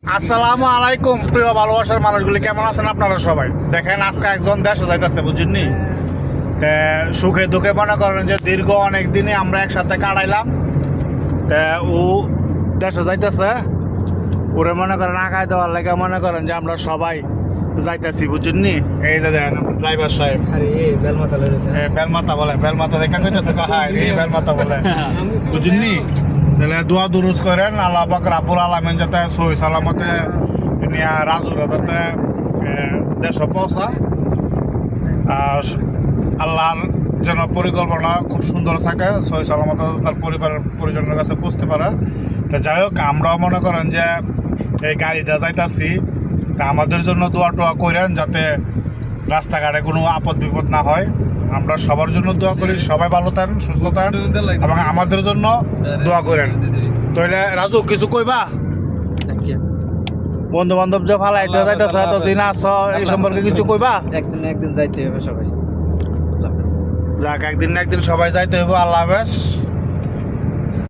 আসসালামু আলাইকুম প্রিয় ভালোবাসার মানুষগুলি, কেমন আছেন আপনারা সবাই? দেখেন আজকে একজন দেশে যাইতেছে, বুঝিনি? সুখে দুঃখে মনে করেন যে দীর্ঘ অনেক দিনই আমরা একসাথে কাটাইলাম। ও দেশে যাইতেছে, ওরে মনে করেন আগায় দেওয়ার লেগে মনে করেন যে আমরা সবাই যাইতেছি, বুঝিনি? এই যে দেখেন ড্রাইভার সাহেব বেলমাতা বলে, বেলমাতা দেখা কইতেছে বেলমাতা বলে, বুঝিনি? তাহলে দোয়া দুরুজ করেন আল্লাহ পাক রাব্বুল আলামিন যাতে সহি সালামতে নিয়ে রাজুরা যাতে দেশে পৌঁছা, আল্লাহর যেন পরিকল্পনা খুব সুন্দর থাকে, সহি সালামতে তার পরিবারের পরিজনের কাছে পৌঁছতে পারে। তা যাই হোক, আমরাও মনে করেন যে এই গাড়িতে যাইতাছি, তা আমাদের জন্য দোয়া টোয়া করেন যাতে রাস্তাঘাটে কোনো আপদ বিপদ না হয়। আমরা সবার জন্য দোয়া করি, সবাই ভালো থাকেন, সুস্থ থাকেন এবং আমাদের জন্য দোয়া করেন। তাহলে রাজু কিছু কইবা? বন্ধু বান্ধব যে ভালো যাইতেছ এতদিন আছো, এই সম্পর্কে কিছু কইবা? একদিন যাইতে হবে সবাই। যাক, একদিন না একদিন সবাই যাইতে হইব। আল্লাহ হাফেজ।